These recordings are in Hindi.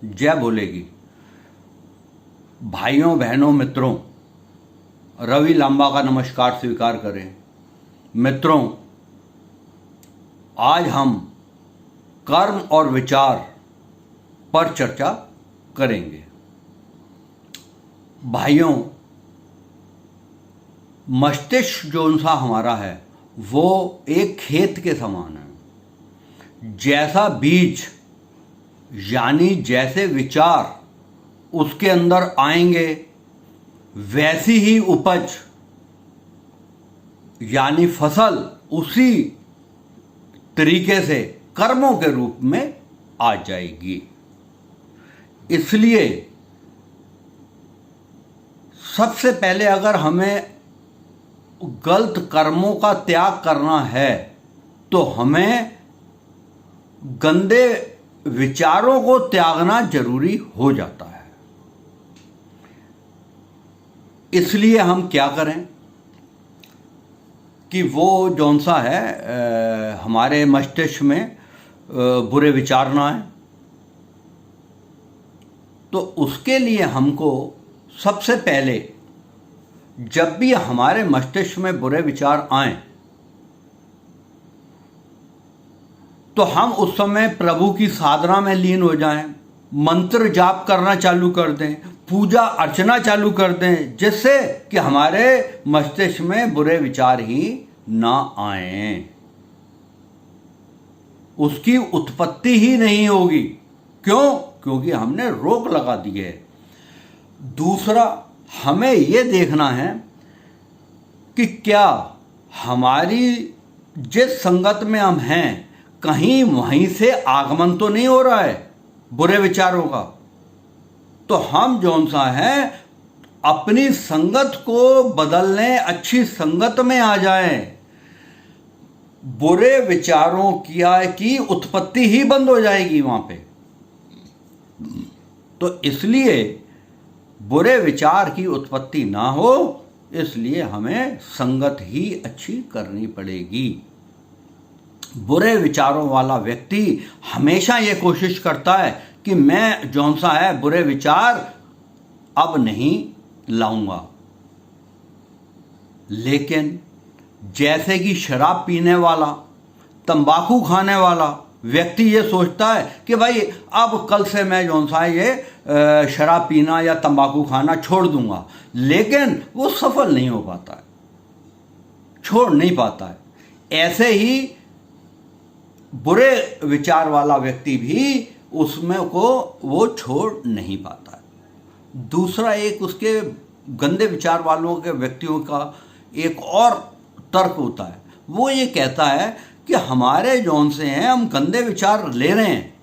जय बोलेगी। भाइयों बहनों मित्रों, रवि लांबा का नमस्कार स्वीकार करें। मित्रों, आज हम कर्म और विचार पर चर्चा करेंगे। भाइयों, मस्तिष्क जो सा हमारा है वो एक खेत के समान है। जैसा बीज यानी जैसे विचार उसके अंदर आएंगे वैसी ही उपज यानी फसल उसी तरीके से कर्मों के रूप में आ जाएगी। इसलिए सबसे पहले अगर हमें गलत कर्मों का त्याग करना है तो हमें गंदे विचारों को त्यागना जरूरी हो जाता है। इसलिए हम क्या करें कि वो जौन सा है हमारे मस्तिष्क में बुरे विचार ना आए, तो उसके लिए हमको सबसे पहले जब भी हमारे मस्तिष्क में बुरे विचार आएं तो हम उस समय प्रभु की साधना में लीन हो जाएं, मंत्र जाप करना चालू कर दें, पूजा अर्चना चालू कर दें, जिससे कि हमारे मस्तिष्क में बुरे विचार ही ना आएं, उसकी उत्पत्ति ही नहीं होगी। क्यों? क्योंकि हमने रोक लगा दी है। दूसरा, हमें यह देखना है कि क्या हमारी जिस संगत में हम हैं कहीं वहीं से आगमन तो नहीं हो रहा है बुरे विचारों का। तो हम जौन सा है अपनी संगत को बदलने अच्छी संगत में आ जाएं, बुरे विचारों की उत्पत्ति ही बंद हो जाएगी वहां पे। तो इसलिए बुरे विचार की उत्पत्ति ना हो, इसलिए हमें संगत ही अच्छी करनी पड़ेगी। बुरे विचारों वाला व्यक्ति हमेशा ये कोशिश करता है कि मैं जौन सा है बुरे विचार अब नहीं लाऊंगा। लेकिन जैसे कि शराब पीने वाला, तंबाकू खाने वाला व्यक्ति ये सोचता है कि भाई अब कल से मैं जौन सा ये शराब पीना या तंबाकू खाना छोड़ दूंगा, लेकिन वो सफल नहीं हो पाता है, छोड़ नहीं पाता है। ऐसे ही बुरे विचार वाला व्यक्ति भी उसमें को वो छोड़ नहीं पाता है। दूसरा, एक उसके गंदे विचार वालों के व्यक्तियों का एक और तर्क होता है। वो ये कहता है कि हमारे जौन से हैं हम गंदे विचार ले रहे हैं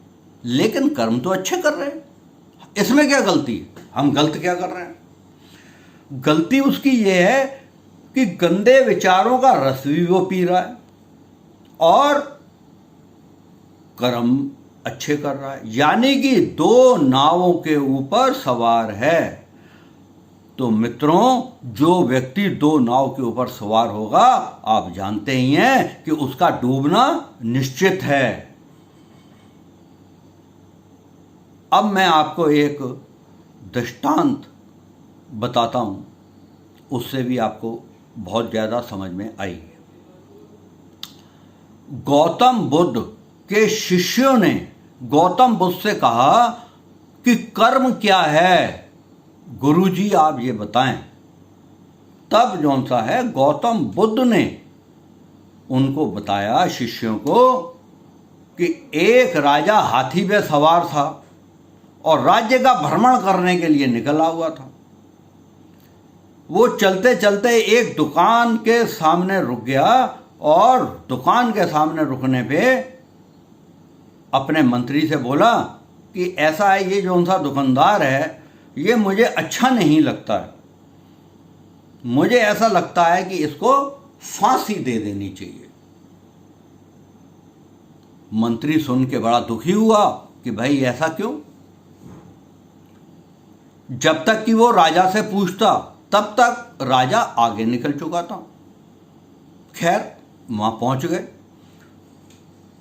लेकिन कर्म तो अच्छे कर रहे हैं, इसमें क्या गलती है? हम गलत क्या कर रहे हैं? गलती उसकी ये है कि गंदे विचारों का रस भी वो पी रहा है और कर्म अच्छे कर रहा है, यानी कि दो नावों के ऊपर सवार है। तो मित्रों, जो व्यक्ति दो नाव के ऊपर सवार होगा आप जानते ही हैं कि उसका डूबना निश्चित है। अब मैं आपको एक दृष्टांत बताता हूं, उससे भी आपको बहुत ज्यादा समझ में आएगी। गौतम बुद्ध के शिष्यों ने गौतम बुद्ध से कहा कि कर्म क्या है, गुरुजी आप ये बताएं। तब जौन सा है गौतम बुद्ध ने उनको बताया, शिष्यों को, कि एक राजा हाथी पे सवार था और राज्य का भ्रमण करने के लिए निकला हुआ था। वो चलते चलते एक दुकान के सामने रुक गया और दुकान के सामने रुकने पे अपने मंत्री से बोला कि ऐसा है, ये जो सा दुकानदार है ये मुझे अच्छा नहीं लगता है, मुझे ऐसा लगता है कि इसको फांसी दे देनी चाहिए। मंत्री सुन के बड़ा दुखी हुआ कि भाई ऐसा क्यों। जब तक कि वो राजा से पूछता तब तक राजा आगे निकल चुका था। खैर वहां पहुंच गए।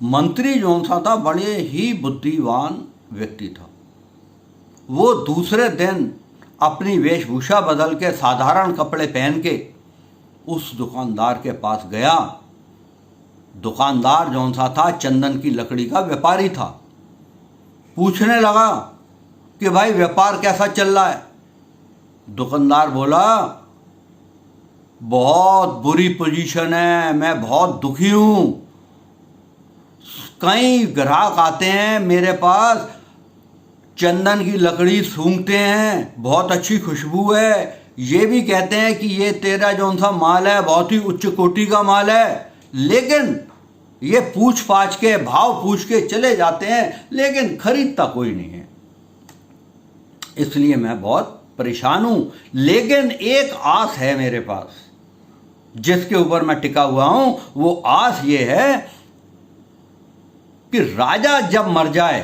मंत्री जौन सा था बड़े ही बुद्धिमान व्यक्ति था। वो दूसरे दिन अपनी वेशभूषा बदल के साधारण कपड़े पहन के उस दुकानदार के पास गया। दुकानदार जौन सा था चंदन की लकड़ी का व्यापारी था। पूछने लगा कि भाई व्यापार कैसा चल रहा है। दुकानदार बोला, बहुत बुरी पोजीशन है, मैं बहुत दुखी हूं। कई ग्राहक आते हैं मेरे पास, चंदन की लकड़ी सूंघते हैं, बहुत अच्छी खुशबू है, ये भी कहते हैं कि ये तेरा जौन सा माल है बहुत ही उच्च कोटि का माल है, लेकिन ये पूछ पाछ के भाव पूछ के चले जाते हैं, लेकिन खरीदता कोई नहीं है। इसलिए मैं बहुत परेशान हूं, लेकिन एक आस है मेरे पास जिसके ऊपर मैं टिका हुआ हूं। वो आस ये है कि राजा जब मर जाए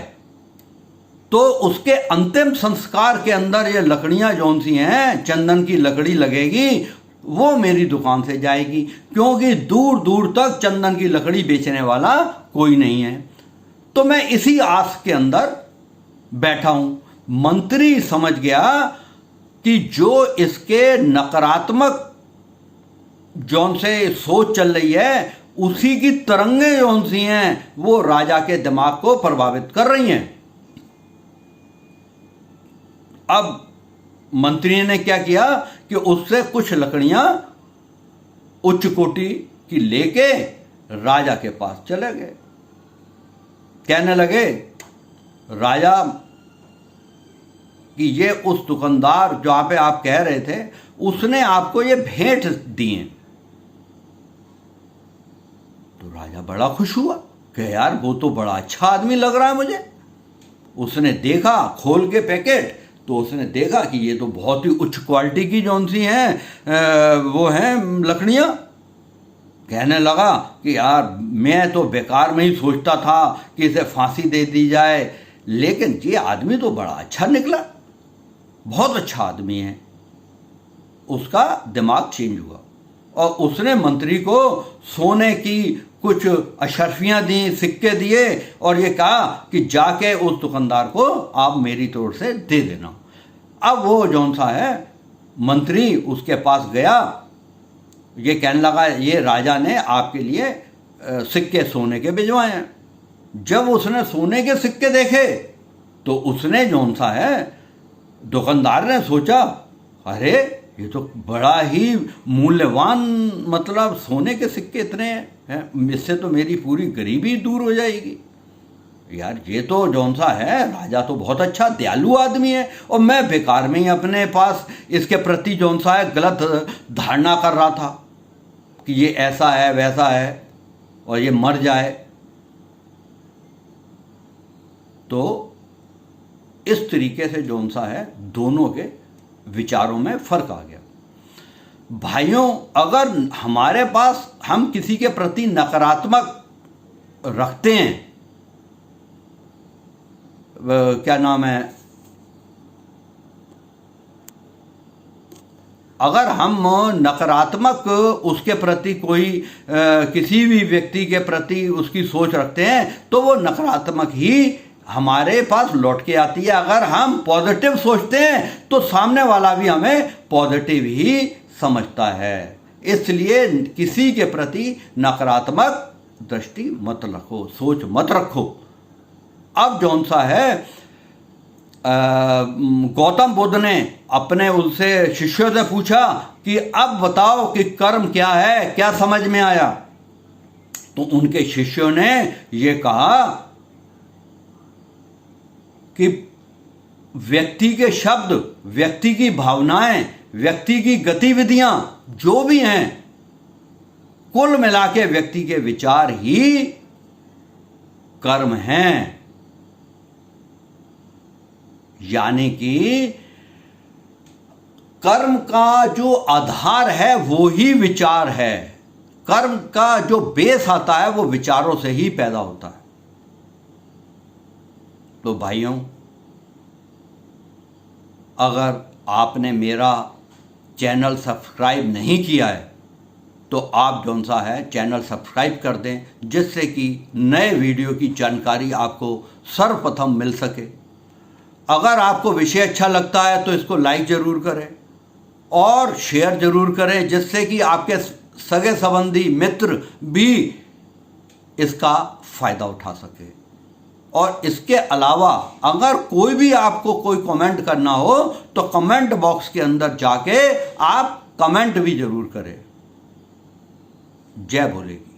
तो उसके अंतिम संस्कार के अंदर ये लकड़ियां जौन सी हैं, चंदन की लकड़ी लगेगी, वो मेरी दुकान से जाएगी, क्योंकि दूर दूर तक चंदन की लकड़ी बेचने वाला कोई नहीं है। तो मैं इसी आस के अंदर बैठा हूं। मंत्री समझ गया कि जो इसके नकारात्मक जौन से सोच चल रही है, उसी की तरंगें जौन सी हैं वो राजा के दिमाग को प्रभावित कर रही हैं। अब मंत्री ने क्या किया कि उससे कुछ लकड़ियां उच्च कोटि की लेके राजा के पास चले गए। कहने लगे, राजा कि ये उस दुकानदार जहां पे आप कह रहे थे, उसने आपको ये भेंट दिए। तो राजा बड़ा खुश हुआ कि यार वो तो बड़ा अच्छा आदमी लग रहा है मुझे। उसने देखा खोल के पैकेट, तो उसने देखा कि ये तो बहुत ही उच्च क्वालिटी की जौन सी हैं वो हैं लकड़ियां। कहने लगा कि यार मैं तो बेकार में ही सोचता था कि इसे फांसी दे दी जाए, लेकिन ये आदमी तो बड़ा अच्छा निकला, बहुत अच्छा आदमी है। उसका दिमाग चेंज हुआ और उसने मंत्री को सोने की कुछ अशर्फियां दी, सिक्के दिए और ये कहा कि जाके उस दुकानदार को आप मेरी तरफ से दे देना। अब वो जौन सा है मंत्री उसके पास गया, ये कहने लगा ये राजा ने आपके लिए सिक्के सोने के भिजवाए हैं। जब उसने सोने के सिक्के देखे तो उसने जौन सा है दुकानदार ने सोचा, अरे ये तो बड़ा ही मूल्यवान, मतलब सोने के सिक्के इतने हैं, इससे तो मेरी पूरी गरीबी दूर हो जाएगी। यार ये तो जौन सा है राजा तो बहुत अच्छा दयालु आदमी है, और मैं बेकार में ही अपने पास इसके प्रति जौन सा है गलत धारणा कर रहा था कि ये ऐसा है वैसा है और ये मर जाए। तो इस तरीके से जौन सा है दोनों के विचारों में फर्क आ गया। भाइयों, अगर हमारे पास हम किसी के प्रति नकारात्मक रखते हैं, क्या नाम है, अगर हम नकारात्मक उसके प्रति कोई किसी भी व्यक्ति के प्रति उसकी सोच रखते हैं तो वो नकारात्मक ही हमारे पास लौट के आती है। अगर हम पॉजिटिव सोचते हैं तो सामने वाला भी हमें पॉजिटिव ही समझता है। इसलिए किसी के प्रति नकारात्मक दृष्टि मत रखो, सोच मत रखो। अब जौन सा है गौतम बुद्ध ने अपने उनसे शिष्यों से पूछा कि अब बताओ कि कर्म क्या है, क्या समझ में आया। तो उनके शिष्यों ने ये कहा कि व्यक्ति के शब्द, व्यक्ति की भावनाएं, व्यक्ति की गतिविधियां जो भी हैं, कुल मिला के व्यक्ति के विचार ही कर्म हैं। यानी कि कर्म का जो आधार है वो ही विचार है। कर्म का जो बेस आता है वो विचारों से ही पैदा होता है। तो भाइयों, अगर आपने मेरा चैनल सब्सक्राइब नहीं किया है तो आप जौन सा है चैनल सब्सक्राइब कर दें, जिससे कि नए वीडियो की जानकारी आपको सर्वप्रथम मिल सके। अगर आपको विषय अच्छा लगता है तो इसको लाइक जरूर करें और शेयर जरूर करें, जिससे कि आपके सगे संबंधी मित्र भी इसका फायदा उठा सके। और इसके अलावा अगर कोई भी आपको कोई कमेंट करना हो तो कमेंट बॉक्स के अंदर जाके आप कमेंट भी जरूर करें। जय भोले की।